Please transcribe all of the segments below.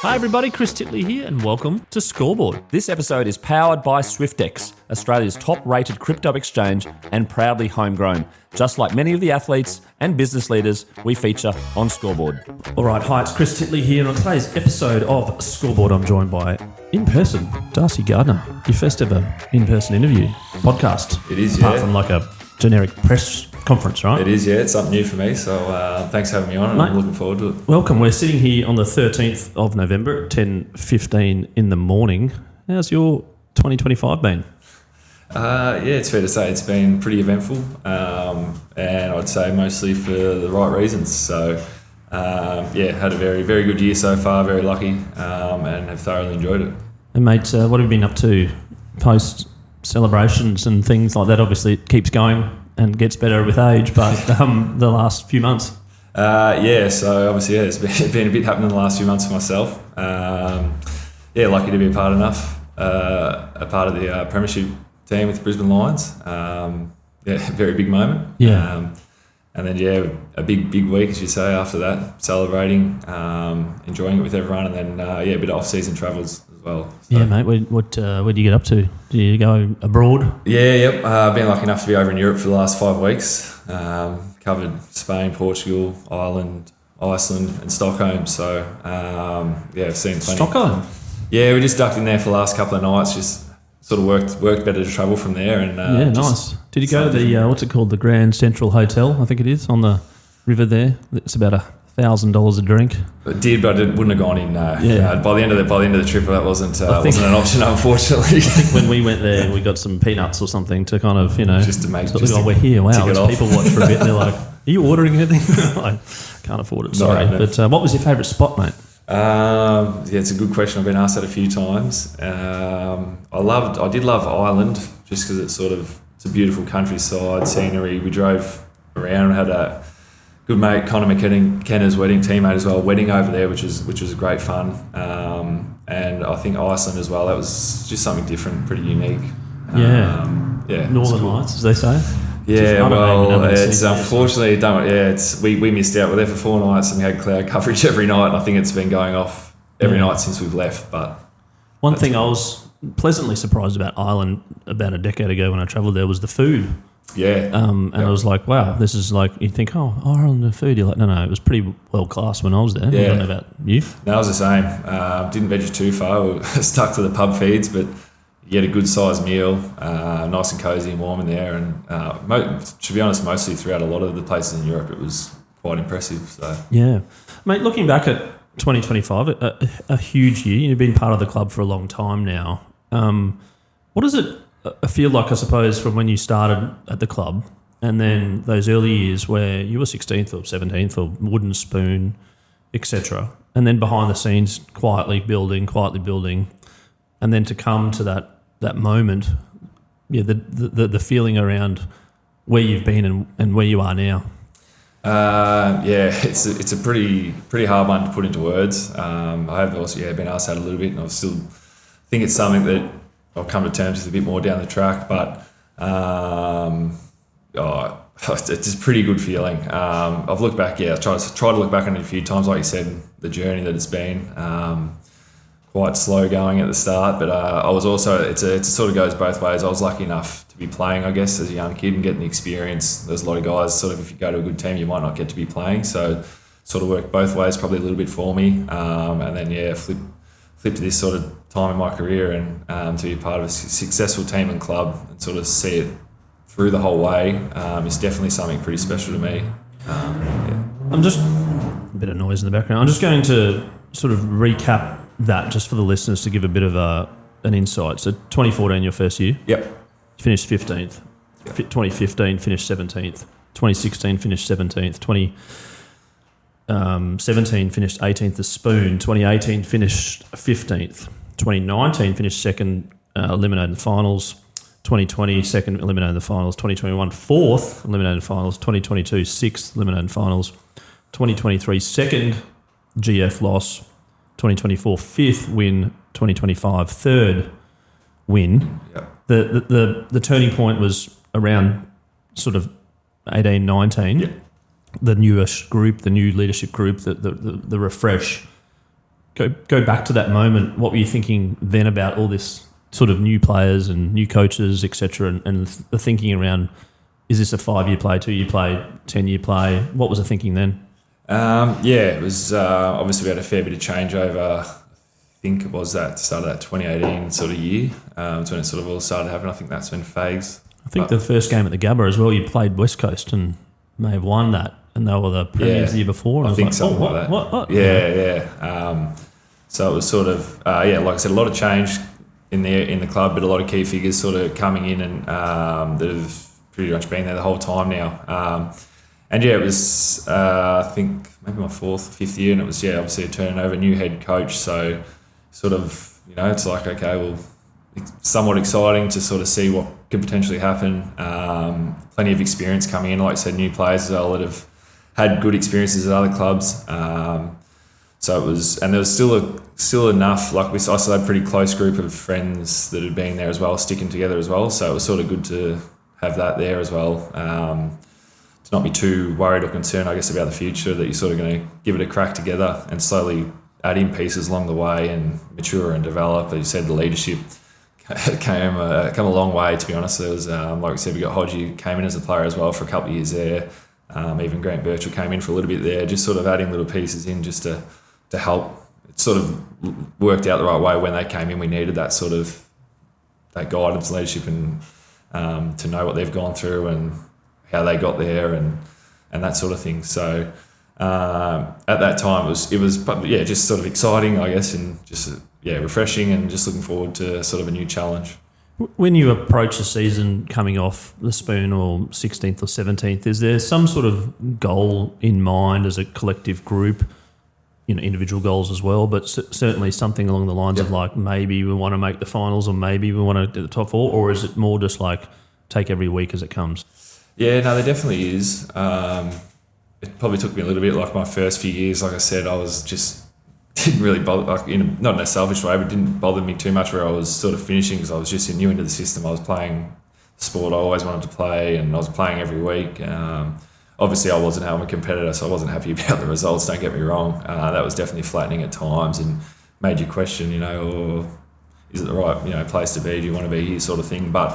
Hi everybody, Chris Titley here and welcome to Scoreboard. This episode is powered by SwiftX, Australia's top-rated crypto exchange and proudly homegrown. Just like many of the athletes and business leaders we feature on Scoreboard. Alright, hi, it's Chris Titley here and on today's episode of Scoreboard I'm joined by, in person, Darcy Gardiner. Your first ever in-person interview podcast. It is, Apart from like a generic press conference, right? It is, yeah. It's something new for me, so thanks for having me on and I'm looking forward to it. Welcome. We're sitting here on the 13th of November at 10:15 in the morning. How's your 2025 been? Yeah, it's fair to say it's been pretty eventful, and I'd say mostly for the right reasons. So, yeah, had a very, very good year so far, very lucky, and have thoroughly enjoyed it. And mate, what have you been up to post celebrations and things like that? Obviously it keeps going and gets better with age, but the last few months? Yeah, so obviously, yeah, it's been a bit happening the last few months for myself. Yeah, lucky to be a part of the Premiership team with the Brisbane Lions. Yeah, very big moment. Yeah. And then, yeah, a big week, as you say, after that, celebrating, enjoying it with everyone, and then, yeah, a bit of off-season travels as well. So. Yeah, mate, where do you get up to? Do you go abroad? Yeah, yep. I've been lucky enough to be over in Europe for the last 5 weeks. Covered Spain, Portugal, Ireland, Iceland and Stockholm. So, yeah, I've seen plenty. Stockholm? Yeah, we just ducked in there for the last couple of nights, just sort of worked better to travel from there. And yeah, nice. Did you go to the, what's it called, the Grand Central Hotel, I think it is, on the river there? It's about $1,000 a drink. It did, but it wouldn't have gone in. Yeah. By the end of the trip, that wasn't an option, unfortunately. I think when we went there, we got some peanuts or something to kind of, just to make sure, we're here. Wow, there's people watch for a bit. And they're like, "Are you ordering anything?" I can't afford it. Sorry, no. But what was your favourite spot, mate? Yeah, it's a good question. I've been asked that a few times. I did love Ireland just because it's a beautiful countryside, scenery. We drove around and had a good mate, Connor McKenna's wedding teammate as well, wedding over there, which was great fun. And I think Iceland as well. That was just something different, pretty unique. Yeah, Northern Lights, as they say. Yeah, well, it's unfortunately we missed out. We're there for 4 nights and we had cloud coverage every night. And I think it's been going off every night since we've left. But one thing I was pleasantly surprised about Ireland about a decade ago when I travelled there was the food. Yeah. And I was like, wow, this is like, you think, oh, Ireland, the food. You're like, no, it was pretty world class when I was there. Yeah. I don't know about you. No, it was the same. Didn't venture too far. We were stuck to the pub feeds, but you get a good sized meal, nice and cosy and warm in there. And to be honest, mostly throughout a lot of the places in Europe, it was quite impressive. So yeah, mate. Looking back at 2025, a huge year. You've been part of the club for a long time now. What does it feel like, I suppose, from when you started at the club, and then those early years where you were 16th or 17th or wooden spoon, etc., and then behind the scenes, quietly building, and then to come to that moment, yeah, the feeling around where you've been and where you are now. Yeah, it's a pretty hard one to put into words. I have also been asked that a little bit, and I still think it's something that I'll come to terms with a bit more down the track. But it's a pretty good feeling. I've looked back, I tried to look back on it a few times, like you said, the journey that it's been. Quite slow going at the start, but I was also, it sort of goes both ways. I was lucky enough to be playing, I guess, as a young kid and getting the experience. There's a lot of guys, sort of, if you go to a good team, you might not get to be playing. So sort of worked both ways, probably a little bit for me. And then, flip to this sort of time in my career and to be part of a successful team and club and sort of see it through the whole way is definitely something pretty special to me. Yeah. I'm just, a bit of noise in the background. I'm just going to sort of recap that just for the listeners to give a bit of an insight. So 2014, your first year. Yep. You finished 15th. Yep. 2015, finished 17th. 2016, finished 17th. 2017, finished 18th as Spoon. 2018, finished 15th. 2019, finished second, eliminated in the finals. 2020, second, eliminated in the finals. 2021, fourth, eliminated in the finals. 2022, sixth, eliminated in the finals. 2023, second, GF loss. 2024 fifth win, 2025 third win. Yep. The turning point was around sort of 18, 19. Yep. The newish group, the new leadership group, the refresh. go back to that moment, what were you thinking then about all this sort of new players and new coaches, etc., and the thinking around, is this a 5-year play, 2-year play, 10-year play? What was the thinking then? It was obviously we had a fair bit of changeover. I think it was that start of that 2018 sort of year. It's when it sort of all started happening. I think that's when Fags. I think the first game at the Gabba as well, you played West Coast and may have won that, and they were the premiers the year before. I think something like that. What? Yeah. So it was sort of like I said, a lot of change in the club, but a lot of key figures sort of coming in and that have pretty much been there the whole time now. It was I think maybe my 4th or 5th year, and it was obviously a turnover, new head coach. So sort of it's like, okay, well, it's somewhat exciting to sort of see what could potentially happen. Plenty of experience coming in, like I said, new players as well that have had good experiences at other clubs. So it was, and there was still enough. Like I still had a pretty close group of friends that had been there as well, sticking together as well. So it was sort of good to have that there as well. To not be too worried or concerned, I guess, about the future. That you're sort of going to give it a crack together and slowly add in pieces along the way and mature and develop. As you said, the leadership came a long way. To be honest, there was like we said, we got Hodgie came in as a player as well for a couple of years there. Even Grant Birchall came in for a little bit there, just sort of adding little pieces in just to help. It sort of worked out the right way when they came in. We needed that sort of that guidance, leadership, and to know what they've gone through and how they got there and that sort of thing. So at that time it was just sort of exciting, I guess, and just refreshing, and just looking forward to sort of a new challenge. When you approach a season coming off the spoon or 16th or 17th, is there some sort of goal in mind as a collective group? Individual goals as well, but certainly something along the lines of like, maybe we want to make the finals, or maybe we want to do the top 4, or is it more just like take every week as it comes? Yeah, no, there definitely is. It probably took me a little bit, like my first few years, like I said, I was just didn't really bother, like not in a selfish way, but didn't bother me too much where I was sort of finishing, because I was just new into the system. I was playing sport I always wanted to play, and I was playing every week. Obviously, I wasn't a competitor, so I wasn't happy about the results, don't get me wrong. That was definitely flattening at times and made you question, is it the right place to be? Do you want to be here, sort of thing? But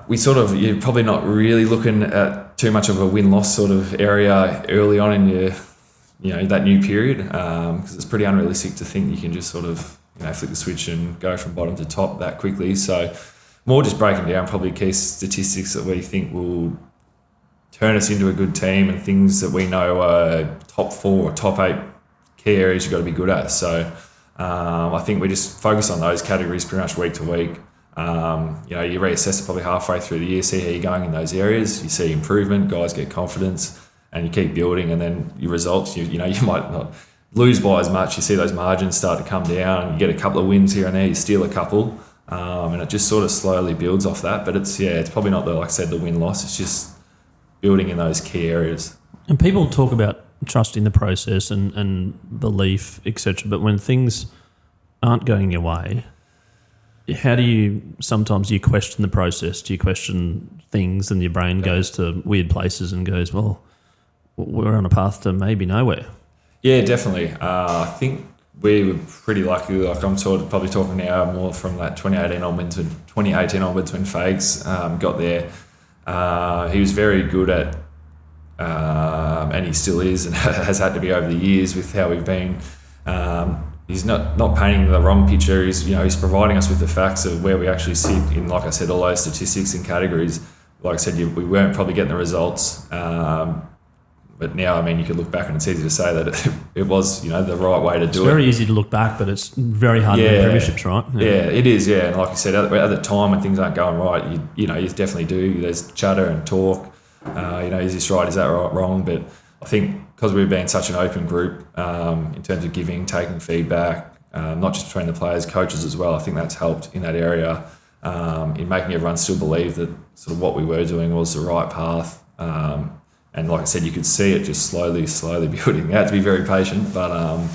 we sort of, you're probably not really looking at too much of a win-loss sort of area early on in your, that new period, because it's pretty unrealistic to think you can just sort of, flick the switch and go from bottom to top that quickly. So more just breaking down probably key statistics that we think will turn us into a good team, and things that we know are top 4 or top 8 key areas you've got to be good at. So I think we just focus on those categories pretty much week to week. You reassess it probably halfway through the year, see how you're going in those areas. You see improvement, guys get confidence, and you keep building. And then your results, you might not lose by as much. You see those margins start to come down. You get a couple of wins here and there. You steal a couple. And it just sort of slowly builds off that. But it's probably not like I said, the win-loss. It's just building in those key areas. And people talk about trusting the process and belief, etc. But when things aren't going your way, how do you question the process? Do you question things, and your brain goes to weird places and goes, well, we're on a path to maybe nowhere? Yeah, definitely. I think we were pretty lucky. Like I'm sort of probably talking now more from that 2018 onwards when Fags got there. He was very good at, and he still is, and has had to be over the years with how we've been. He's not painting the wrong picture. He's providing us with the facts of where we actually sit in, like I said, all those statistics and categories. Like I said, we weren't probably getting the results. But now, you can look back and it's easy to say that it was, the right way to do it. It's very easy to look back, but it's very hard to win premierships, right? Yeah, it is, yeah. And like you said, at the time when things aren't going right, you definitely do. There's chatter and talk. Is this right? Is that right, wrong? But I think because we've been such an open group in terms of giving, taking feedback, not just between the players, coaches as well, I think that's helped in that area in making everyone still believe that sort of what we were doing was the right path. And like I said, you could see it just slowly building. You had to be very patient, but I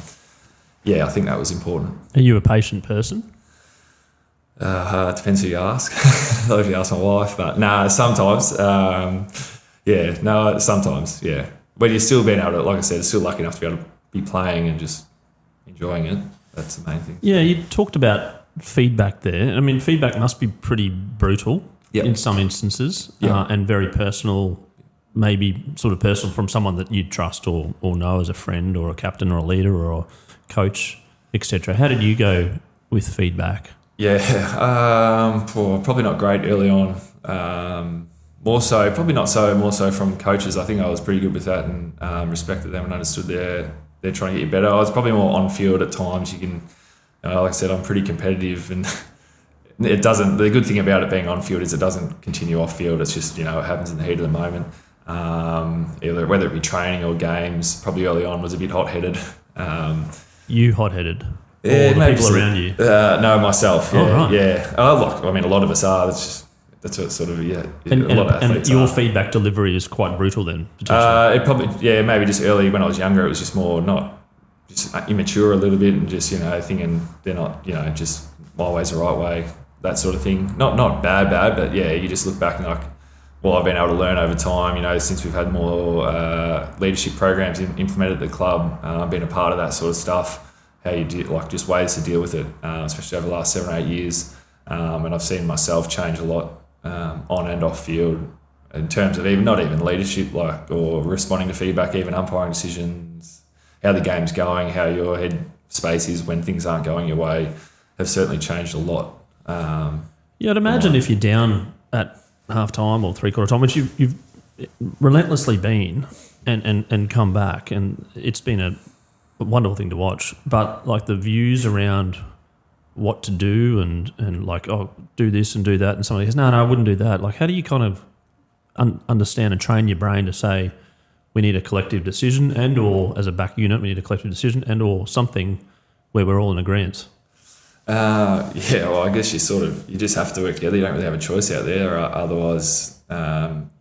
think that was important. Are you a patient person? It depends who you ask. Not if you ask my wife, but sometimes. Sometimes, yeah. when you're still being able to, like I said, still lucky enough to be able to be playing and just enjoying it. That's the main thing. Yeah, you talked about feedback there. I mean, feedback must be pretty brutal in some instances and very personal, maybe sort of personal from someone that you trust or know as a friend or a captain or a leader or a coach, etc. How did you go with feedback? Yeah, probably not great early on. More so from coaches. I think I was pretty good with that and respected them and understood they're trying to get you better. I was probably more on field at times. You can, like I said, I'm pretty competitive, and it doesn't. The good thing about it being on field is it doesn't continue off field. It's just it happens in the heat of the moment. Either whether it be training or games. Probably early on was a bit hot headed. You hot headed? Yeah, or the people around you? No, myself. Yeah, right. Yeah. A lot of us are. That's what sort of a lot of athletes and your are. feedback delivery is quite brutal then. It probably maybe just early when I was younger. It was just more not just immature a little bit and just thinking they're not just my way's the right way, that sort of thing. Not bad, but yeah, you just look back and I've been able to learn over time. Since we've had more leadership programs implemented at the club, been a part of that sort of stuff. How you do just ways to deal with it, especially over the last 7 or 8 years. And I've seen myself change a lot on and off field in terms of not even leadership, or responding to feedback, even umpiring decisions, how the game's going, how your head space is when things aren't going your way, have certainly changed a lot. I'd imagine if you're down at half time or three-quarter time, which you've relentlessly been and come back, and it's been a wonderful thing to watch, but the views around what to do and do this and do that, and somebody goes, no, I wouldn't do that. How do you kind of understand and train your brain to say we need a collective decision, and or as a back unit we need a collective decision, and or something where we're all in agreement? I guess you just have to work together. You don't really have a choice out there. Otherwise,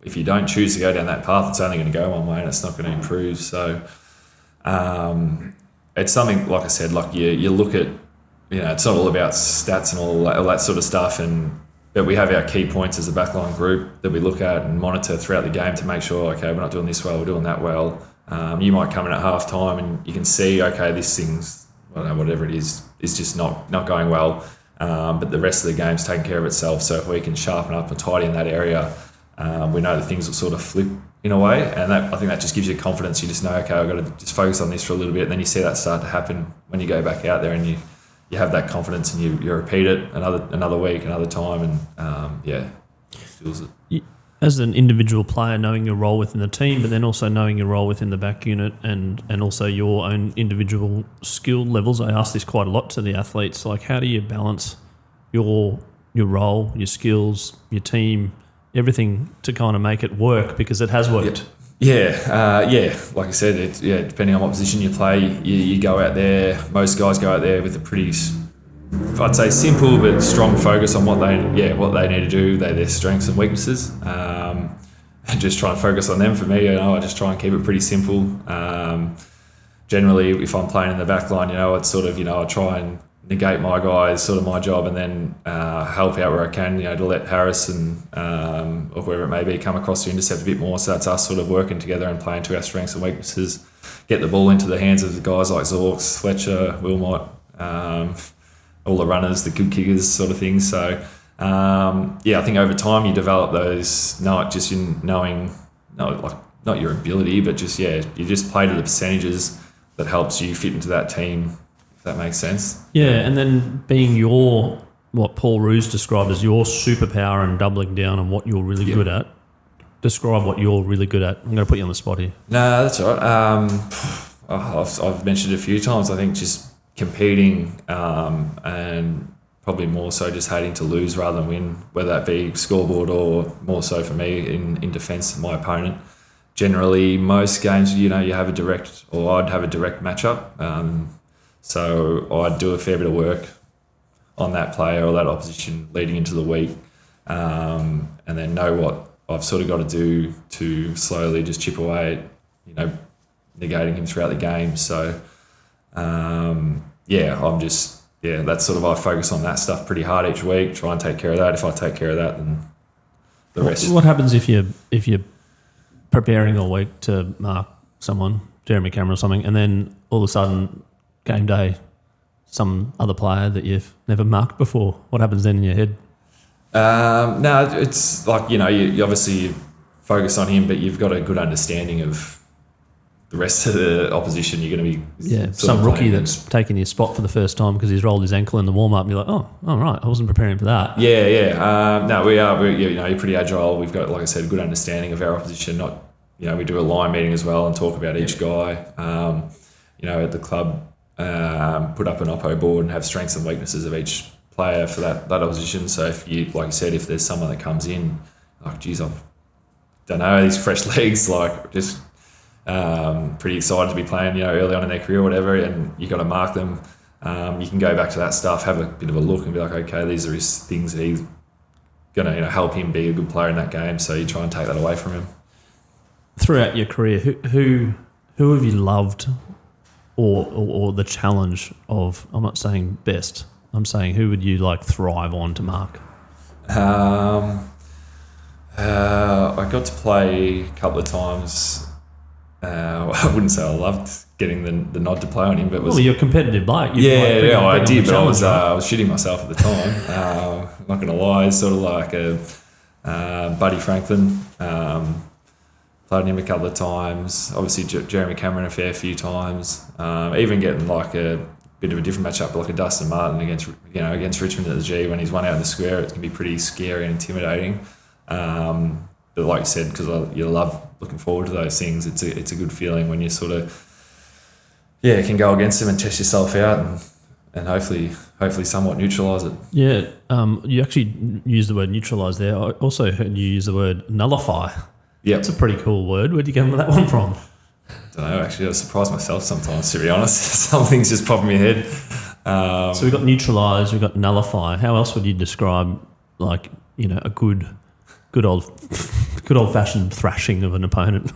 if you don't choose to go down that path, it's only going to go one way and it's not going to improve. So it's something, like I said, you look at, it's not all about stats and all that sort of stuff, but we have our key points as a backline group that we look at and monitor throughout the game to make sure, okay, we're not doing this well, we're doing that well. You might come in at half time and you can see, okay, this thing's, I don't know, whatever it is just not going well. But the rest of the game's taking care of itself. So if we can sharpen up and tidy in that area, we know that things will sort of flip in a way. And I think that just gives you confidence. You just know, okay, I've got to just focus on this for a little bit. And then you see that start to happen when you go back out there and you have that confidence and you repeat it another week, another time, and feels it. As an individual player, knowing your role within the team, but then also knowing your role within the back unit and also your own individual skill levels. I ask this quite a lot to the athletes. How do you balance your role, your skills, your team, everything to kind of make it work, because it has worked? Yeah. Like I said, depending on what position you play, you go out there. Most guys go out there with a pretty, I'd say, simple but strong focus on what they need to do, their strengths and weaknesses, and just try and focus on them. For me, I just try and keep it pretty simple. Generally, if I'm playing in the back line, it's sort of, I try and negate my guys, sort of my job, and then help out where I can, to let Harris and or whoever it may be come across to intercept a bit more. So that's us sort of working together and playing to our strengths and weaknesses. Get the ball into the hands of the guys like Zorks, Fletcher, Wilmot, all the runners, the good kickers, sort of thing. So I think over time you develop those, not your ability, but just you just play to the percentages that helps you fit into that team. If that makes sense. Yeah, and then being what Paul Roos described as your superpower and doubling down on what you're really good at. Describe what you're really good at. I'm going to put you on the spot here. No, that's all right. I've mentioned it a few times. I think just competing and probably more so just hating to lose rather than win, whether that be scoreboard or more so for me in defence of my opponent. Generally, most games, you have I'd have a direct matchup. So I'd do a fair bit of work on that player or that opposition leading into the week, and then know what I've sort of got to do to slowly just chip away at, negating him throughout the game. So, that's sort of, I focus on that stuff pretty hard each week, try and take care of that. If I take care of that, then the rest. What happens if you're preparing all week to mark someone, Jeremy Cameron or something, and then all of a sudden, game day, some other player that you've never marked before? What happens then in your head? No, it's like, you obviously focus on him, but you've got a good understanding of the rest of the opposition. You're going to be some rookie that's taking his spot for the first time because he's rolled his ankle in the warm up, and you're like, oh, all right, I wasn't preparing for that. No, we're you're pretty agile. We've got, like I said, a good understanding of our opposition. Not, we do a line meeting as well and talk about each guy. At the club, put up an oppo board and have strengths and weaknesses of each player for that opposition. So if you, like you said, if there's someone that comes in, like, geez, I don't know, these fresh legs, like, just pretty excited to be playing, early on in their career or whatever, and you got to mark them. You can go back to that stuff, have a bit of a look and be like, okay, these are his things that he's going to help him be a good player in that game. So you try and take that away from him. Throughout your career, who have you loved, or the challenge of? I'm not saying best. I'm saying who would you thrive on to mark? I got to play a couple of times. I wouldn't say I loved getting the nod to play on him, but it was... Well, you're a competitive bloke. I did, but I was shitting myself at the time. I'm not going to lie. It's sort of like a Buddy Franklin. Played him a couple of times. Obviously, Jeremy Cameron a fair few times. Even getting a bit of a different matchup, like a Dustin Martin against Richmond at the G when he's one out in the square. It can be pretty scary and intimidating. But like you said, because you love looking forward to those things, it's a good feeling when you sort of can go against them and test yourself out and hopefully somewhat neutralise it. Yeah, you actually used the word neutralise there. I also heard you use the word nullify. Yeah, it's a pretty cool word. Where'd you get that one from? I don't know. Actually, I surprise myself sometimes, to be honest. Some things just pop in my head. So we've got neutralise, we've got nullify. How else would you describe a good old fashioned thrashing of an opponent?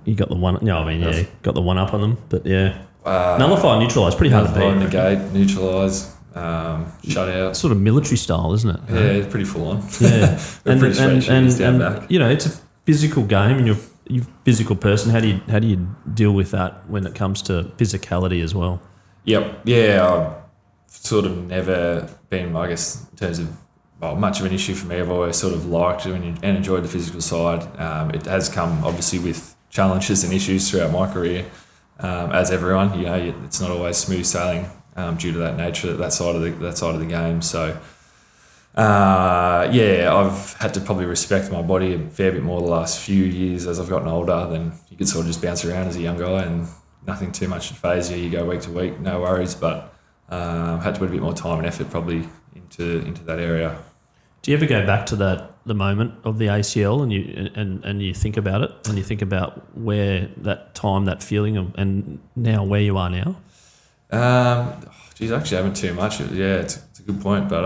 You got the one. No, I mean, got the one up on them. But nullify and neutralise, pretty hard to beat. Negate, neutralise, shut out. Sort of military style, isn't it? Yeah, it's pretty full on. Yeah, and back. It's a physical game, and you're a physical person. How do you deal with that when it comes to physicality as well? Yep. Yeah. I've sort of never been, I guess, in terms of much of an issue for me. I've always sort of liked and enjoyed the physical side. It has come obviously with challenges and issues throughout my career, as everyone. It's not always smooth sailing due to that nature, that side of the game. So, I've had to probably respect my body a fair bit more the last few years as I've gotten older. Then you could sort of just bounce around as a young guy and nothing too much to phase you. You go week to week, no worries. But had to put a bit more time and effort probably into that area. Do you ever go back to the moment of the ACL and you think about it, and you think about where that time, that feeling, and now where you are now? Actually, I haven't too much. It's a good point, but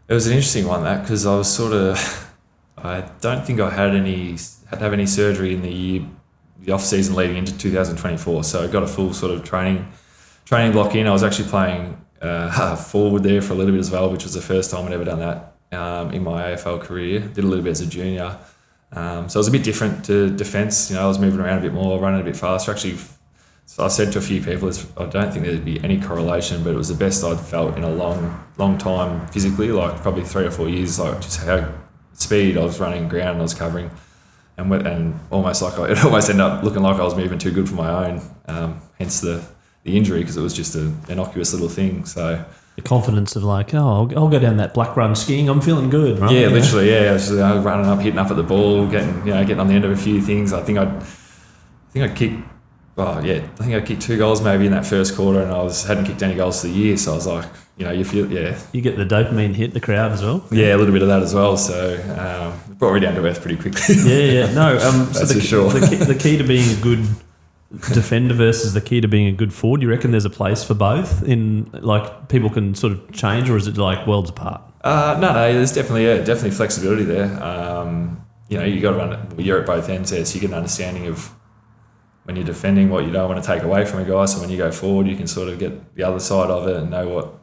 it was an interesting one, that, because I was sort of, I don't think I had to have any surgery in the off season leading into 2024. So I got a full sort of training block in. I was actually playing forward there for a little bit as well, which was the first time I'd ever done that in my AFL career. Did a little bit as a junior. So it was a bit different to defence. I was moving around a bit more, running a bit faster. Actually, so I said to a few people, I don't think there'd be any correlation, but it was the best I'd felt in a long time physically, like probably 3 or 4 years, like just how speed I was running, ground I was covering, and almost like it almost ended up looking like I was moving too good for my own, hence the injury, because it was just an innocuous little thing. So the confidence of I'll go down that black run skiing, I'm feeling good, right? Yeah, literally, yeah. I was running up, hitting up at the ball, getting on the end of a few things. I think I'd kicked. I think I kicked 2 goals maybe in that first quarter, and I hadn't kicked any goals for the year. So I was like, you feel, you get the dopamine hit, the crowd as well. Yeah, a little bit of that as well. So it brought me down to earth pretty quickly. No, that's for sure. The key to being a good defender versus the key to being a good forward, you reckon there's a place for both? In people can sort of change, or is it worlds apart? No, there's definitely flexibility there. You got to run. You're at both ends there, so you get an understanding of when you're defending what you don't want to take away from a guy. So when you go forward, you can sort of get the other side of it and know what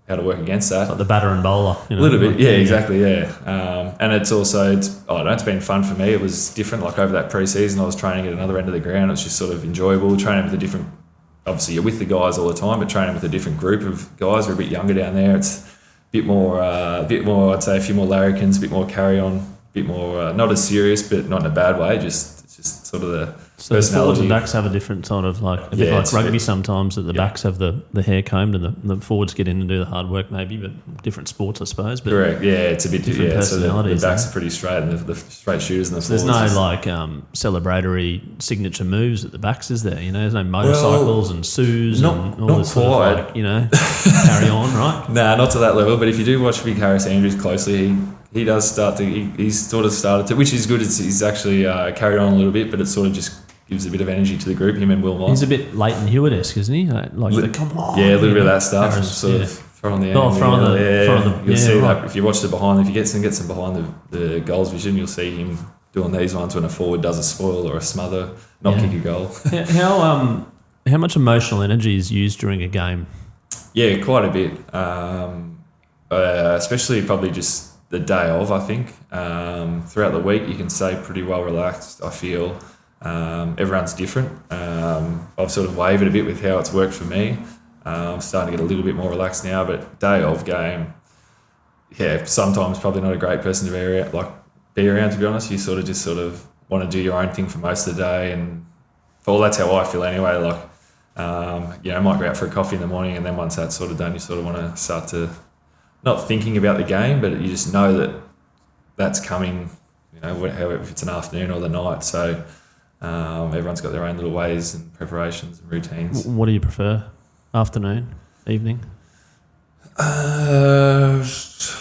how to work against that. Like the batter and bowler. A little bit, yeah, exactly, yeah. And it's also, it's been fun for me. It was different, like over that pre-season, I was training at another end of the ground. It's just sort of enjoyable, training with a different, obviously you're with the guys all the time, but training with a different group of guys. We're a bit younger down there. It's a bit more, I'd say a few more larrikins, a bit more carry on, a bit more, not as serious, but not in a bad way, it's just sort of the so personality. The forwards and backs have a different sort of a bit like rugby sometimes, that the backs have the hair combed and the forwards get in and do the hard work maybe, but different sports I suppose. But correct, yeah, it's a bit different personalities. So the backs are pretty straight and the straight shooters and the so forwards. There's no celebratory signature moves at the backs, is there? There's no motorcycles and sues and all this sort of carry on, right? Nah, not to that level, but if you do watch Big Harris Andrews closely, he does start to, he's sort of started to, which is good. He's actually carried on a little bit, but it sort of just gives a bit of energy to the group, him and Will Moss. He's a bit Leighton Hewitt-esque, isn't he? Come on. Yeah, a little bit of that stuff. And sort of throwing the you'll see that if you watch the behind, if you get some behind the goals vision, you'll see him doing these ones when a forward does a spoil or a smother, not kick a goal. How much emotional energy is used during a game? Yeah, quite a bit. Especially probably just the day of, I think. Throughout the week, you can stay pretty well relaxed, I feel. Everyone's different. I've sort of wavered a bit with how it's worked for me. I'm starting to get a little bit more relaxed now, but day of game, sometimes probably not a great person to be around, to be honest. You sort of want to do your own thing for most of the day, and that's how I feel anyway. I might go out for a coffee in the morning, and then once that's sort of done, you sort of want to start to not thinking about the game, but you just know that that's coming, if it's an afternoon or the night. So everyone's got their own little ways and preparations and routines. What do you prefer? Afternoon? Evening?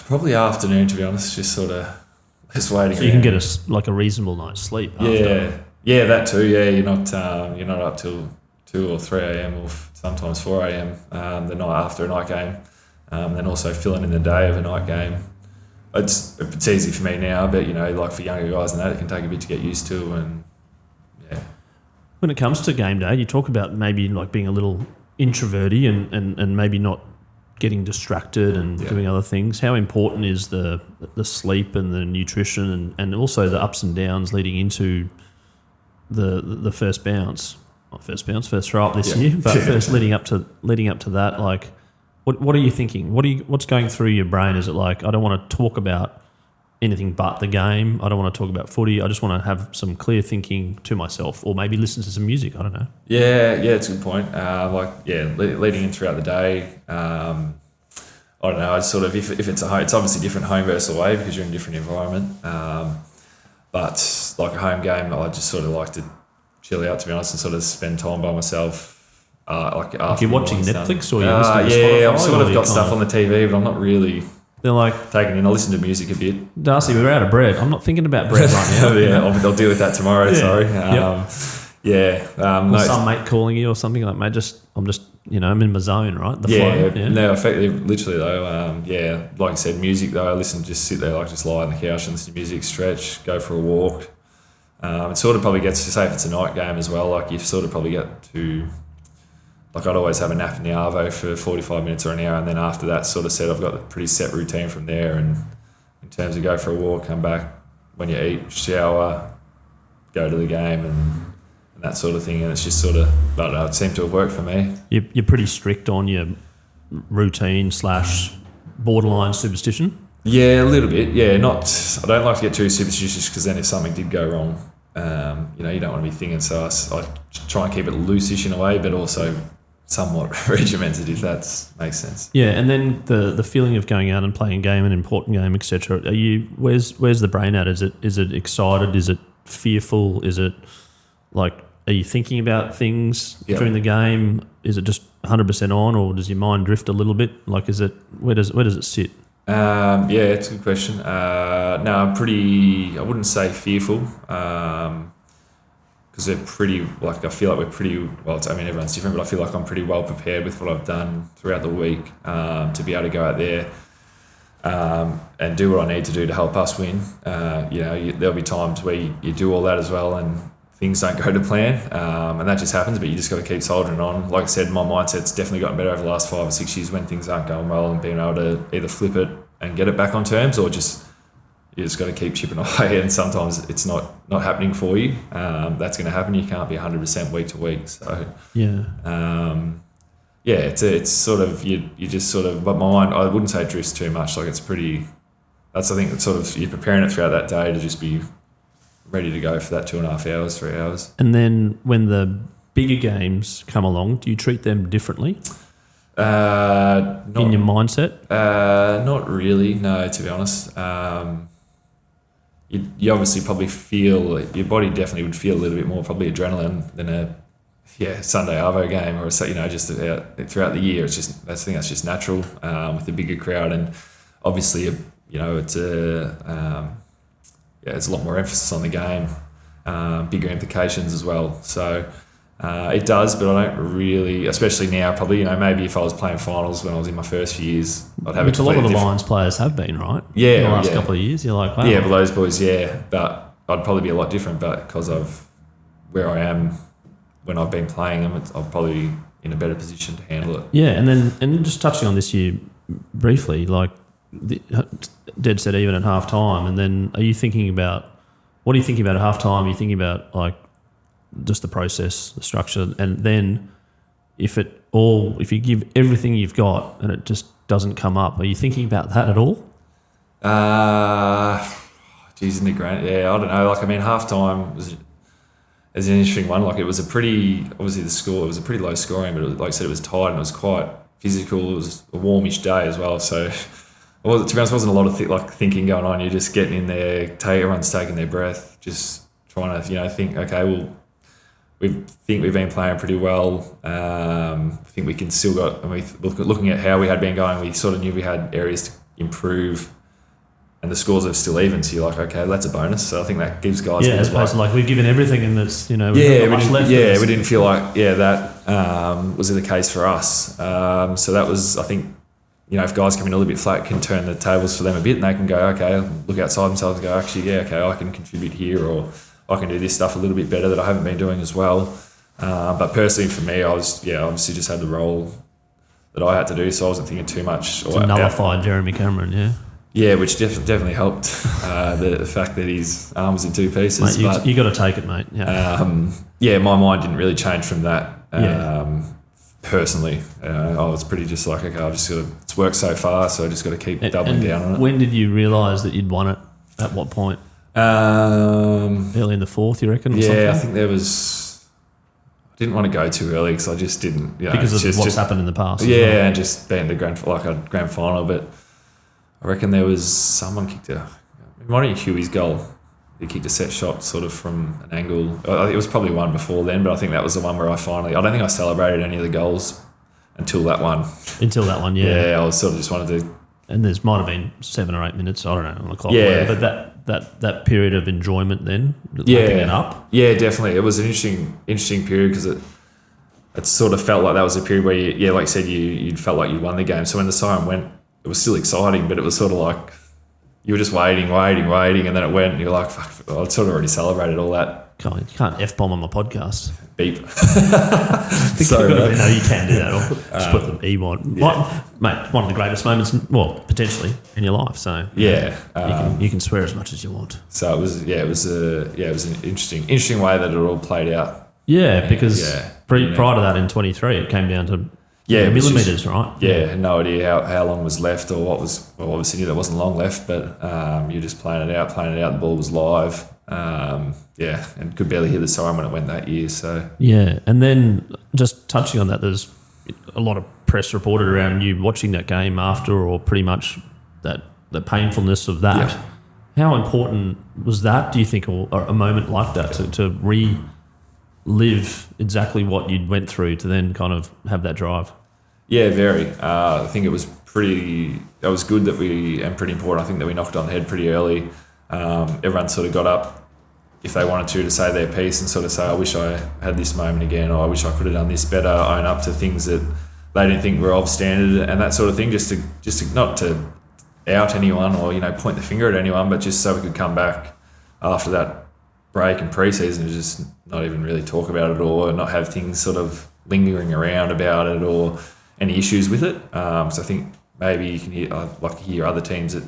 Probably afternoon, to be honest. Just sort of less waiting. So you can get a reasonable night's sleep. Yeah, that too. Yeah, you're not up till 2 or 3 a.m. or sometimes 4 a.m. The night after a night game. Then also filling in the day of a night game. It's easy for me now, but for younger guys and that, it can take a bit to get used to. And when it comes to game day, you talk about maybe being a little introverty and maybe not getting distracted and doing other things. How important is the sleep and the nutrition and also the ups and downs leading into the first bounce? Not first bounce, first throw up this year, but first leading up to that. What are you thinking? What's going through your brain? Is it I don't want to talk about anything but the game. I don't want to talk about footy. I just want to have some clear thinking to myself, or maybe listen to some music. I don't know. Yeah, it's a good point. Leading in throughout the day. I don't know. It's sort of if it's it's obviously different home versus away because you're in a different environment. But like a home game, I just sort of like to chill out, to be honest, and sort of spend time by myself. After you're watching Netflix or you're listening to Spotify? I've sort of got stuff on the TV, but I'm not really. They're taking in. I listen to music a bit. Darcy, we're out of bread. I'm not thinking about bread right now. I'll deal with that tomorrow. Sorry. Some mate calling you or something mate. I'm in my zone, right? No, effectively, literally though. Like I said, music though. I listen, just sit there, just lie on the couch and listen to music, stretch, go for a walk. It sort of probably gets to say if it's a night game as well. You sort of probably get to. I'd always have a nap in the arvo for 45 minutes or an hour, and then after that sort of set, I've got a pretty set routine from there. And in terms of go for a walk, come back when you eat, shower, go to the game, and that sort of thing. And it's just sort of, I don't know, it seemed to have worked for me. You're pretty strict on your routine / borderline superstition? Yeah, a little bit. Yeah, I don't like to get too superstitious because then if something did go wrong, you don't want to be thinking. So I try and keep it loose-ish in a way, but also somewhat regimented, if that makes sense. Yeah, and then the feeling of going out and playing a game, an important game, etc. Where's the brain at? Is it excited? Is it fearful? Is it are you thinking about things during the game? Is it just 100% on, or does your mind drift a little bit? Is it where does it sit? It's a good question. No, I'm pretty. I wouldn't say fearful. Because they're pretty, I feel like we're pretty, everyone's different, but I feel like I'm pretty well prepared with what I've done throughout the week to be able to go out there and do what I need to do to help us win. There'll be times where you do all that as well and things don't go to plan, and that just happens. But you just got to keep soldiering on. Like I said, my mindset's definitely gotten better over the last 5 or 6 years when things aren't going well, and being able to either flip it and get it back on terms, or just you just got to keep chipping away. And sometimes it's not happening for you. That's going to happen. You can't be 100% week to week. So it's sort of you just sort of. But my mind, I wouldn't say it drifts too much. Like it's pretty. That's I think it's sort of you're preparing it throughout that day to just be ready to go for that 2.5 hours, 3 hours. And then when the bigger games come along, do you treat them differently? In your mindset? Not really, no, to be honest. You obviously probably feel, your body definitely would feel a little bit more probably adrenaline than a Sunday Arvo game, or just throughout the year. It's just, I think that's just natural with the bigger crowd, and obviously it's a lot more emphasis on the game, bigger implications as well. So it does, but I don't really, especially now, probably, maybe if I was playing finals when I was in my first few years, I'd have Which a lot of the Lions players have been, right? Yeah. In the last couple of years, you're like, wow. Yeah, but those boys, but I'd probably be a lot different, but because of where I am when I've been playing them, I'm probably in a better position to handle it. Yeah, and just touching on this year briefly, like, dead set even at half time, and then what are you thinking about at half time? Are you thinking about like just the process, the structure, and then if you give everything you've got and it just doesn't come up, are you thinking about that at all? Geez, in the grand, I don't know. Like, I mean, half time was an interesting one. Like, it was obviously the score, it was a pretty low scoring, but like I said, it was tight and it was quite physical. It was a warmish day as well, so. Well, to be honest, wasn't a lot of thinking going on. You're just getting in there, everyone's taking their breath, just trying to, think, okay, well, we've been playing pretty well. I think we can still got, and looking at how we had been going, we sort of knew we had areas to improve, and the scores are still even. So you're like, okay, that's a bonus. So I think that gives guys as opposed to like we've given everything and there's we've not much left. We didn't feel like that was the case for us. So that was, I think. If guys come in a little bit flat, can turn the tables for them a bit, and they can go, okay, look outside themselves and go, actually, I can contribute here, or I can do this stuff a little bit better that I haven't been doing as well. But personally for me, I was, obviously just had the role that I had to do, so I wasn't thinking too much. To nullify Jeremy Cameron, Yeah, which definitely helped, the fact that his arm was in two pieces. Mate, you got to take it, mate. Yeah. My mind didn't really change from that. Personally, I was pretty just like, okay, I've just got to, it's worked so far, so I just got to keep doubling down on it. When did you realise that you'd won it? At what point? Early in the fourth, you reckon? Or something? I think there was. I didn't want to go too early because I just didn't. Because of what's happened in the past. And just being the grand final, but I reckon there was someone kicked it might have been Huey's goal. He kicked a set shot sort of from an angle. It was probably one before then, but I think that was the one where I don't think I celebrated any of the goals until that one. Yeah, I was sort of just wanted to. And there might have been 7 or 8 minutes, I don't know, on the clock. Yeah. But that period of enjoyment then, lapping it up. Yeah, definitely. It was an interesting period because it sort of felt like that was a period where, like you said, you felt like you'd won the game. So when the siren went, it was still exciting, but it was sort of like, you were just waiting, and then it went, and you're like, fuck, I'd sort of already celebrated all that. God, you can't F-bomb on my podcast. Beep. No, you can do that. Or just put the E on. Mate, one of the greatest moments, potentially, in your life. So you can swear as much as you want. So it was an interesting way that it all played out. Yeah, because prior to that in 23, it came down to millimetres, right? Yeah, no idea how long was left or what was. Well, obviously knew there wasn't long left, but you're just playing it out. The ball was live. And could barely hear the siren when it went that year. So and then just touching on that, there's a lot of press reported around you watching that game after, or pretty much the painfulness of that. Yeah. How important was that? Do you think, or a moment like that to relive exactly what you went through to then kind of have that drive? Yeah, very. I think it was pretty. That was good and pretty important. I think that we knocked it on the head pretty early. Everyone sort of got up if they wanted to say their piece and sort of say, I wish I had this moment again, or I wish I could have done this better, own up to things that they didn't think were of standard and that sort of thing, just to not to out anyone or, point the finger at anyone, but just so we could come back after that break and pre-season is just not even really talk about it or not have things sort of lingering around about it or any issues with it. So I think maybe you can hear, I'd like to hear other teams that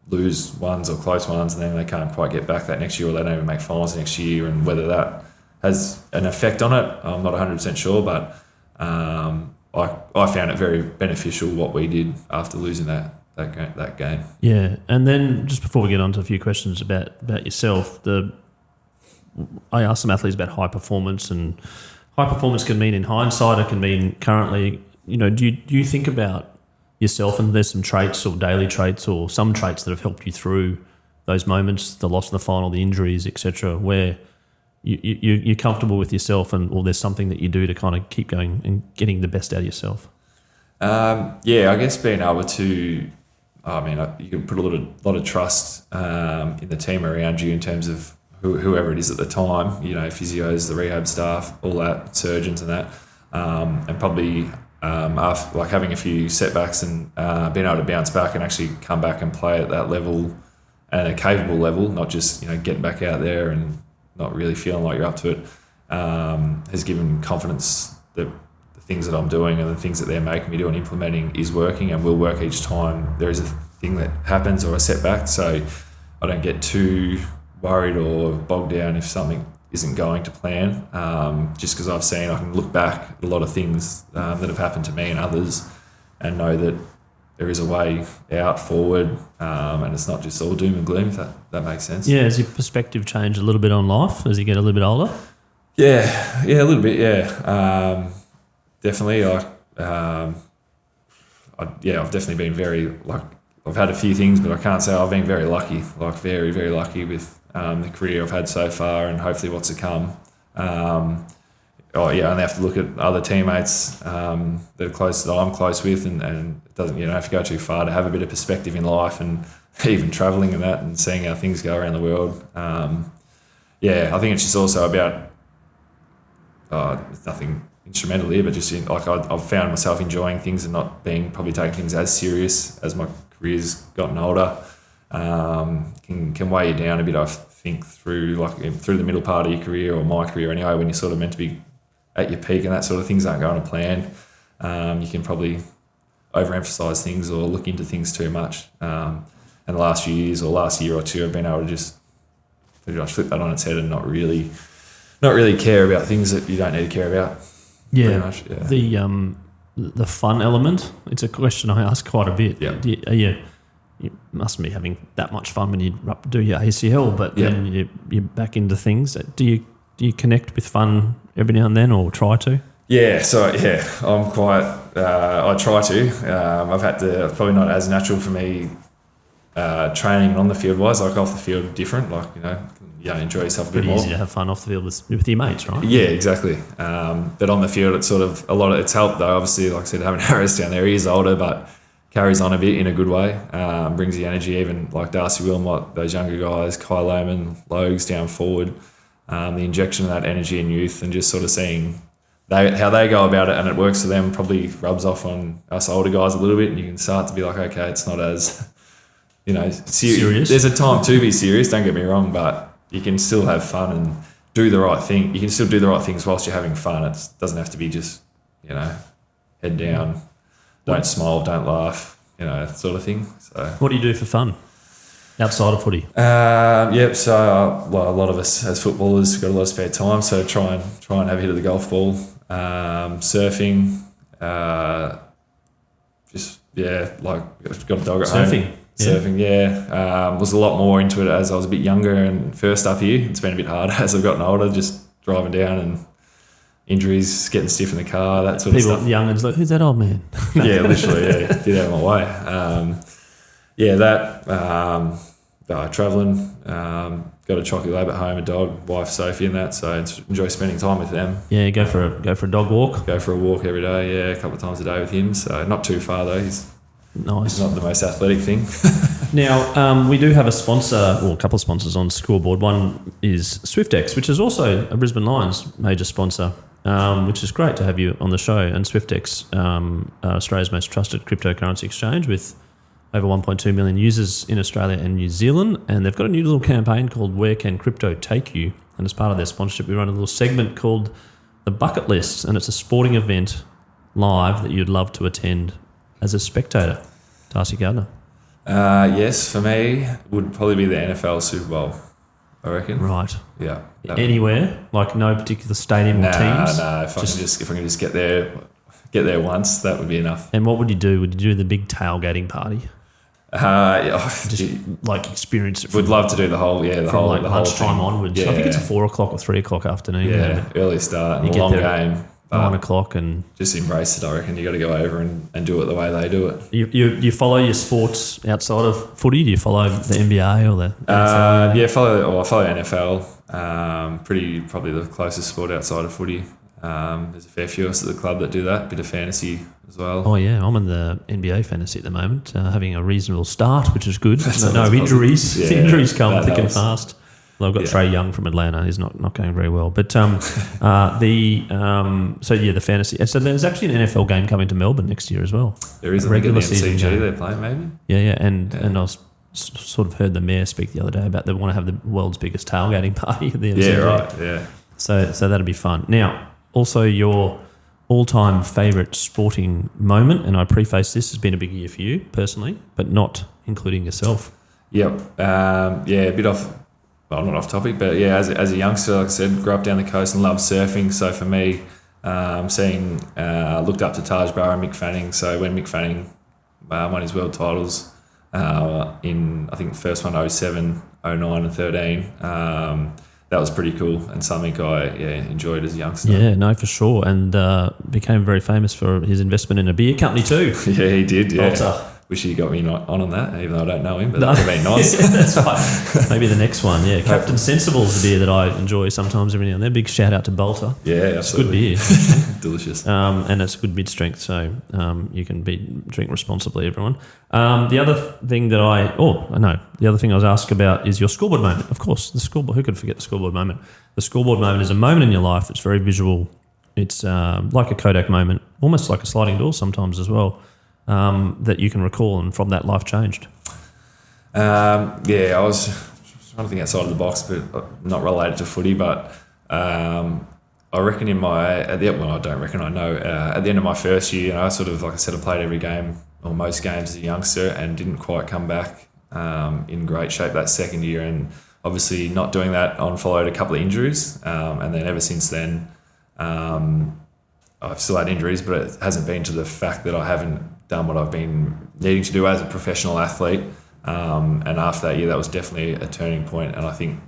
lose ones or close ones and then they can't quite get back that next year or they don't even make finals next year, and whether that has an effect on it, I'm not 100% sure, but I found it very beneficial what we did after losing that game. Yeah, and then just before we get on to a few questions about yourself, I asked some athletes about high performance, and high performance can mean in hindsight, it can mean currently. Do you think about yourself and there's some traits or daily traits or some traits that have helped you through those moments, the loss of the final, the injuries, etc., where you're comfortable with yourself or there's something that you do to kind of keep going and getting the best out of yourself? I guess being able to, you can put a lot of trust in the team around you in terms of whoever it is at the time, physios, the rehab staff, all that, surgeons and that, and probably after having a few setbacks and being able to bounce back and actually come back and play at that level and a capable level, not just getting back out there and not really feeling like you're up to it, has given confidence that the things that I'm doing and the things that they're making me do and implementing is working and will work each time there is a thing that happens or a setback. So I don't get too worried or bogged down if something isn't going to plan, just because I've seen, I can look back at a lot of things that have happened to me and others and know that there is a way out forward, and it's not just all doom and gloom, if that makes sense. Yeah, has your perspective changed a little bit on life as you get a little bit older? Yeah, a little bit, yeah. Definitely, I've definitely been very, I've had a few things, but I can't say I've been very lucky, very, very lucky with the career I've had so far and hopefully what's to come. I only have to look at other teammates that I'm close with, and it doesn't, have to go too far to have a bit of perspective in life and even travelling and that and seeing how things go around the world. I think it's just also about, it's nothing instrumental here, but just I've found myself enjoying things and not probably taking things as serious as my career's gotten older. Can weigh you down a bit, I think, through the middle part of your career, or my career anyway, when you're sort of meant to be at your peak and that sort of things aren't going to plan. You can probably overemphasize things or look into things too much. And the last few years or last year or two, I've been able to just pretty much flip that on its head and not really care about things that you don't need to care about. Yeah, much, yeah. The fun element, it's a question I ask quite a bit. Yeah. You mustn't be having that much fun when you do your ACL, but then you're back into things. Do you connect with fun every now and then, or try to? Yeah, I'm quite. I try to. I've had to. It's probably not as natural for me. Training on the field wise, off the field, different. Enjoy yourself a bit more. Pretty easy to have fun off the field with your mates, right? Yeah, exactly. But on the field, it's sort of it's helped though. Obviously, like I said, having Harris down there, he is older, but carries on a bit in a good way, brings the energy, even like Darcy Wilmot, those younger guys, Kai Lohman, Logues down forward, the injection of that energy and youth and just sort of seeing how they go about it and it works for them probably rubs off on us older guys a little bit, and you can start to be like, okay, it's not as, serious. There's a time to be serious, don't get me wrong, but you can still have fun and do the right thing. You can still do the right things whilst you're having fun. It doesn't have to be just, head down, don't smile, don't laugh, that sort of thing. So, what do you do for fun outside of footy? So a lot of us as footballers got a lot of spare time, so try and have a hit of the golf ball, surfing, got a dog at home. Surfing, was a lot more into it as I was a bit younger and first up here. It's been a bit harder as I've gotten older, just driving down and injuries, getting stiff in the car, that sort of stuff. People, young ones, like, who's that old man? Yeah, literally, get out of my way. Travelling, got a chocolate lab at home, a dog, wife Sophie and that, so enjoy spending time with them. Yeah, go for a dog walk. Go for a walk every day, a couple of times a day with him, so not too far though, he's nice. Not the most athletic thing. Now, we do have a sponsor, or a couple of sponsors on Scoreboard. One is SwiftX, which is also a Brisbane Lions major sponsor, which is great to have you on the show. And SwiftX, Australia's most trusted cryptocurrency exchange with over 1.2 million users in Australia and New Zealand, and they've got a new little campaign called Where Can Crypto Take You? And as part of their sponsorship, we run a little segment called The Bucket List, and it's a sporting event live that you'd love to attend as a spectator. Darcy Gardiner. Yes, for me, would probably be the NFL Super Bowl, I reckon. Right. Yeah. Anywhere? Like no particular stadium or teams? No. If I can just get there once, that would be enough. And what would you do? Would you do the big tailgating party? Like experience it. Would love to do the whole lunchtime thing. onwards. Yeah. I think it's a 4 o'clock or 3 o'clock afternoon. Yeah, early start, you a get long there game. 9 o'clock and just embrace it. I reckon you got to go over and do it the way they do it. You follow your sports outside of footy? Do you follow the NBA or the NFL? I follow NFL. Probably the closest sport outside of footy. There's a fair few of us at the club that do that. Bit of fantasy as well. Oh yeah, I'm in the NBA fantasy at the moment, having a reasonable start, which is good. No injuries. Yeah, injuries come thick helps. and fast. Well, I've got Trey Young from Atlanta. He's not going very well. But the fantasy. So there's actually an NFL game coming to Melbourne next year as well. There is a regular season MCG game. they're playing maybe. Yeah, and I was sort of heard the mayor speak the other day about they want to have the world's biggest tailgating party at the MCG. Yeah, right. Yeah. So that'll be fun. Now, also your all-time favourite sporting moment, and I preface this has been a big year for you personally, but not including yourself. Yep. A bit off. Well, not off topic, but yeah, as a youngster, like I said, grew up down the coast and loved surfing. So for me, looked up to Taj Barrow and Mick Fanning. So when Mick Fanning won his world titles in, I think, the first one 07, 09 and 13, that was pretty cool and something I enjoyed as a youngster. Yeah, no, for sure. And became very famous for his investment in a beer company too. Yeah, he did, yeah. Bolter. Wish he got me on that, even though I don't know him, but that would have been nice. Yeah, that's right. Maybe the next one, yeah. Captain Sensible is a beer that I enjoy sometimes every now and then. Big shout out to Bolter. Yeah, absolutely. It's good beer. Delicious. And it's good mid-strength, so you can drink responsibly, everyone. The other thing I was asked about is your scoreboard moment. Of course, the scoreboard. Who could forget the scoreboard moment? The scoreboard moment is a moment in your life. It's very visual. It's like a Kodak moment, almost like a sliding door sometimes as well. That you can recall, and from that life changed. I was trying to think outside of the box, but not related to footy. But I reckon at the end of my first year, I sort of, like I said, I played every game or most games as a youngster and didn't quite come back in great shape that second year, and obviously not doing that followed a couple of injuries, and then ever since then, I've still had injuries, but it hasn't been to the fact that I haven't done what I've been needing to do as a professional athlete. And after that year, that was definitely a turning point. And I think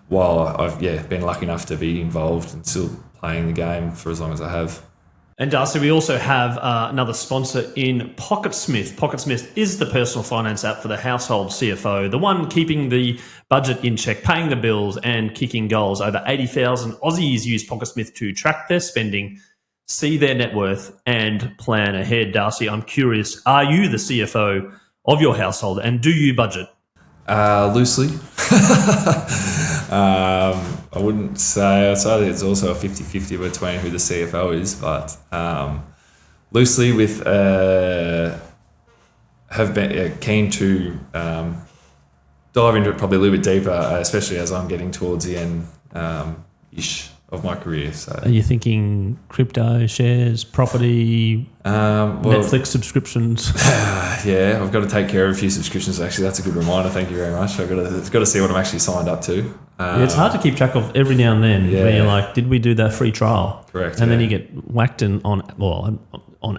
while I've been lucky enough to be involved and still playing the game for as long as I have. And Darcy, we also have another sponsor in PocketSmith. PocketSmith is the personal finance app for the household CFO, the one keeping the budget in check, paying the bills and kicking goals. Over 80,000 Aussies use PocketSmith to track their spending, see their net worth and plan ahead. Darcy, I'm curious, are you the CFO of your household and do you budget? Loosely. I wouldn't say. I'd say it's also a 50-50 between who the CFO is, but loosely have been keen to dive into it probably a little bit deeper, especially as I'm getting towards the end ish of my career. So, are you thinking crypto, shares, property, Netflix subscriptions? Yeah, I've got to take care of a few subscriptions. Actually, that's a good reminder. Thank you very much. I've got to see what I'm actually signed up to. It's hard to keep track of every now and then. Yeah. Where you're like, did we do that free trial? Correct. And then you get whacked on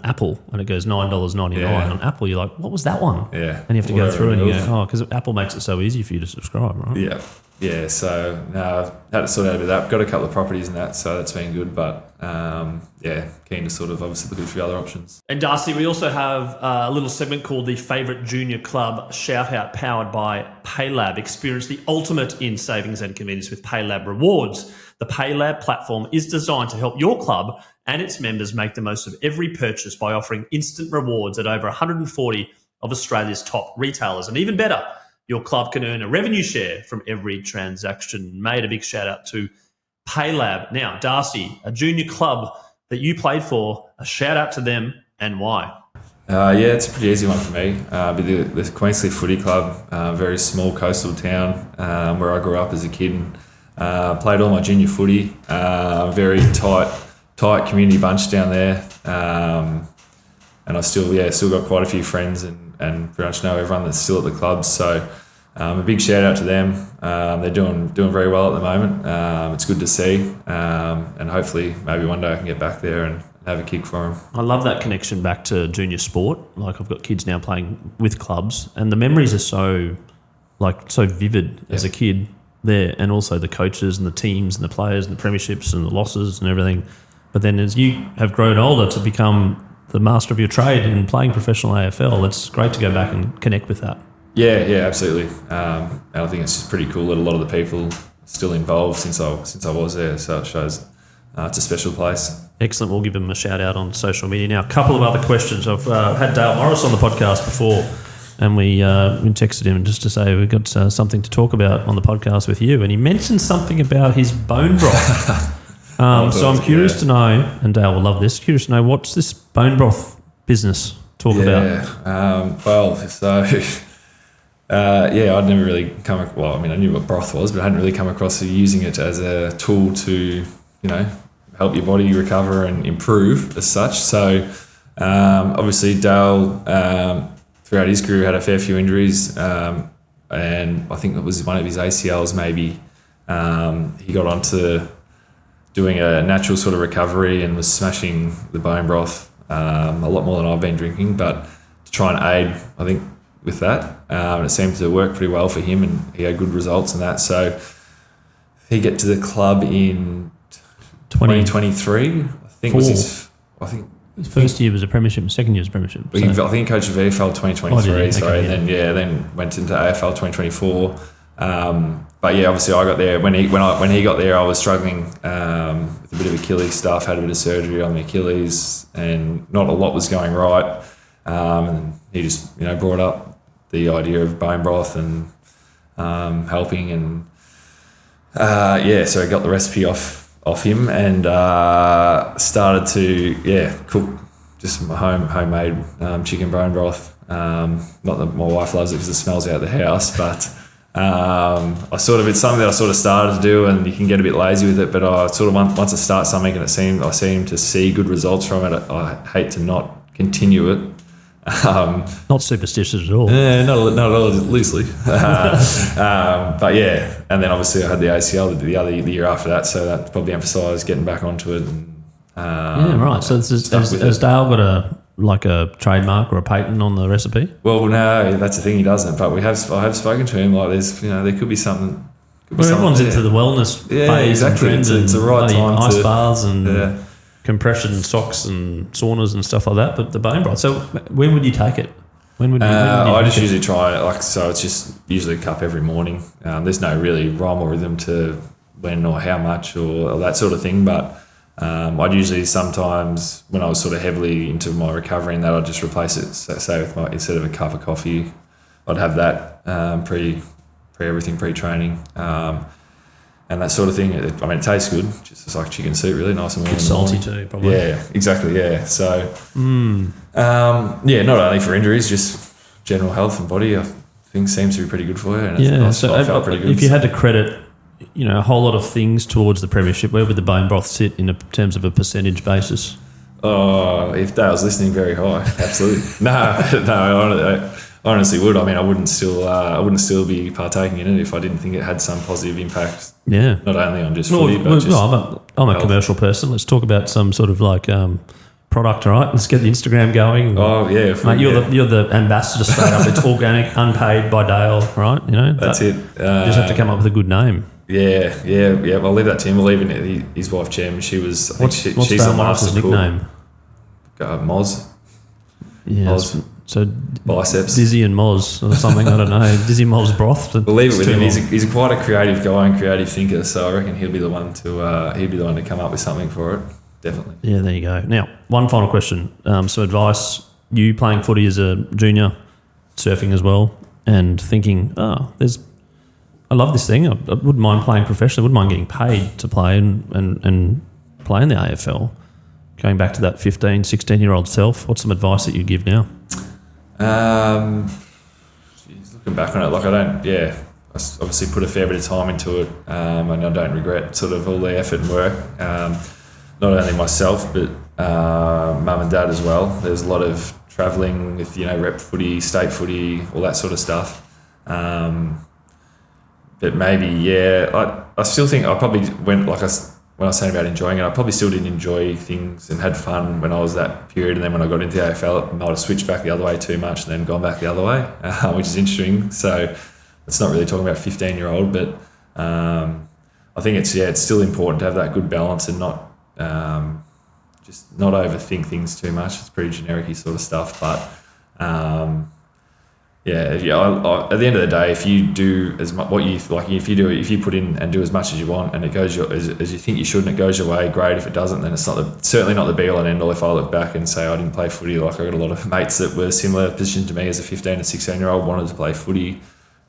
Apple and it goes $9.99 on Apple. You're like, what was that one? Yeah. And you have to go through and you go, because Apple makes it so easy for you to subscribe, right? Yeah. Yeah, so I've had to sort out a bit of that. Got a couple of properties and that, so that's been good. But keen to sort of obviously look at a few other options. And Darcy, we also have a little segment called the Favourite Junior Club Shout Out, powered by PayLab. Experience the ultimate in savings and convenience with PayLab Rewards. The PayLab platform is designed to help your club and its members make the most of every purchase by offering instant rewards at over 140 of Australia's top retailers. And even better, your club can earn a revenue share from every transaction made. A big shout out to PayLab. Now, Darcy, a junior club that you played for, a shout out to them and why? It's a pretty easy one for me. The Queenscliff Footy Club, very small coastal town where I grew up as a kid. And, played all my junior footy. Very tight community bunch down there. And I still got quite a few friends and pretty much know everyone that's still at the club. So a big shout out to them. They're doing very well at the moment. It's good to see, and hopefully maybe one day I can get back there and have a kick for them. I love that connection back to junior sport. Like I've got kids now playing with clubs, and the memories are so vivid as a kid there, and also the coaches and the teams and the players and the premierships and the losses and everything. But then as you have grown older to become the master of your trade in playing professional AFL, it's great to go back and connect with that. Yeah, absolutely. And I think it's just pretty cool that a lot of the people are still involved since I was there. So it shows it's a special place. Excellent. We'll give him a shout out on social media now. A couple of other questions. I've had Dale Morris on the podcast before, and we texted him just to say we've got something to talk about on the podcast with you, and he mentioned something about his bone broth. So I'm curious to know, and Dale will love this, curious to know what's this bone broth business talk about? I'd never really I knew what broth was, but I hadn't really come across using it as a tool to, help your body recover and improve as such. So obviously Dale, throughout his career, had a fair few injuries, and I think it was one of his ACLs maybe. He got onto doing a natural sort of recovery and was smashing the bone broth a lot more than I've been drinking, but to try and aid, I think, with that. It seemed to work pretty well for him, and he had good results in that. So he got to the club in 2023. His first year was a premiership, second year was a premiership. I think he coached VFL 2023, and then went into AFL 2024. Obviously I got there when he got there. I was struggling with a bit of Achilles stuff. Had a bit of surgery on the Achilles, and not a lot was going right. And he just brought up the idea of bone broth and helping, and so I got the recipe off him and started to cook just my homemade chicken bone broth. Not that my wife loves it because it smells out the house, but it's something that I sort of started to do, and you can get a bit lazy with it. But I sort of once I start something and I seem to see good results from it, I hate to not continue it. Not superstitious at all. Yeah, not at all, loosely. And then obviously I had the ACL the year after that, so that probably emphasised getting back onto it. And, right. So has Dale got a trademark or a patent on the recipe? Well, no, that's the thing, he doesn't. But I have spoken to him. Like, there's there could be something. Everyone's into the wellness phase. Exactly. And it's the right time ice to baths and compression socks and saunas and stuff like that. But the bone broth. So when would you take it? I just usually try it. So it's just usually a cup every morning. There's no really rhyme or rhythm to when or how much or that sort of thing. But I'd usually sometimes, when I was sort of heavily into my recovery and that, I'd just replace it. So say with instead of a cup of coffee, I'd have that pre-training. And that sort of thing. It tastes good. Just like chicken soup, really nice and warm. It's salty too, probably. Yeah, exactly. Yeah. So, not only for injuries, just general health and body. I think seems to be pretty good for you. And I felt pretty good. If you had to credit, a whole lot of things towards the premiership, where would the bone broth sit in terms of a percentage basis? Oh, if Dale's listening, very high. Absolutely. I honestly would. I wouldn't still be partaking in it if I didn't think it had some positive impact. Yeah. Not only on just footy, but just I'm a commercial person. Let's talk about some sort of product, all right? Let's get the Instagram going. Oh, yeah. Mate, you're the ambassador straight up. It's organic, unpaid by Dale, right? That's it. You just have to come up with a good name. Yeah. I'll leave that to him. We'll leave it his wife, Jem. She was, what's she's Dale Morris's nickname? Moz. Yeah. Moz. So biceps, Dizzy and Moz or something. I don't know. Dizzy Moz broth. We'll leave it with him. He's quite a creative guy and creative thinker, so I reckon he'll be the one to come up with something for it. Definitely. Yeah, there you go. Now, one final question. So advice: you playing footy as a junior, surfing as well, and thinking, I love this thing. I wouldn't mind playing professionally. I wouldn't mind getting paid to play and play in the AFL. going back to that 15, 16-year-old self? What's some advice that you give now? Looking back on it, I obviously put a fair bit of time into it, and I don't regret sort of all the effort and work. Not only myself, but mum and dad as well. There's a lot of travelling with, rep footy, state footy, all that sort of stuff. But maybe, I still think I probably went, when I was saying about enjoying it, I probably still didn't enjoy things and had fun when I was that period. And then when I got into the AFL, I might have switched back the other way too much and then gone back the other way, which is interesting. So it's not really talking about 15-year-old, but I think it's still important to have that good balance and not just not overthink things too much. It's pretty generic-y sort of stuff, but at the end of the day, if you do as much if you put in and do as much as you want and it goes as you think you should and it goes your way, great. If it doesn't, then it's certainly not the be all and end all. If I look back and say I didn't play footy, I got a lot of mates that were similar position to me as a 15 and 16-year-old, wanted to play footy,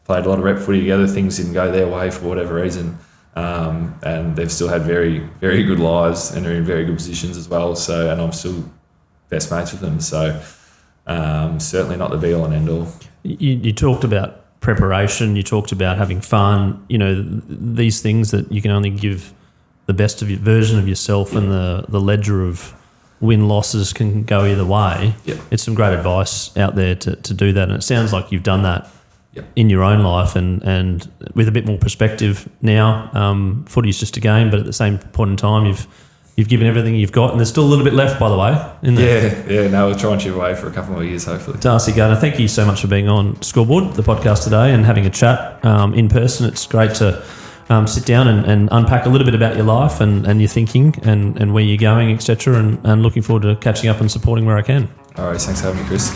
played a lot of rep footy together. Things didn't go their way for whatever reason. And they've still had very, very good lives and are in very good positions as well. So, and I'm still best mates with them. So, certainly not the be all and end all. You talked about preparation. You talked about having fun. These things that you can only give the best of your version of yourself, and the ledger of win losses can go either way. Yep. It's some great advice out there to do that, and it sounds like you've done that. Yep. In your own life and with a bit more perspective now. Footy is just a game, but at the same point in time, you've given everything you've got, and there's still a little bit left, by the way. No, we'll try and chip away for a couple more years, hopefully. Darcy Gardiner, thank you so much for being on Scoreboard, the podcast today, and having a chat in person. It's great to sit down and unpack a little bit about your life and your thinking and where you're going, etc. And looking forward to catching up and supporting where I can. All right, thanks for having me, Chris.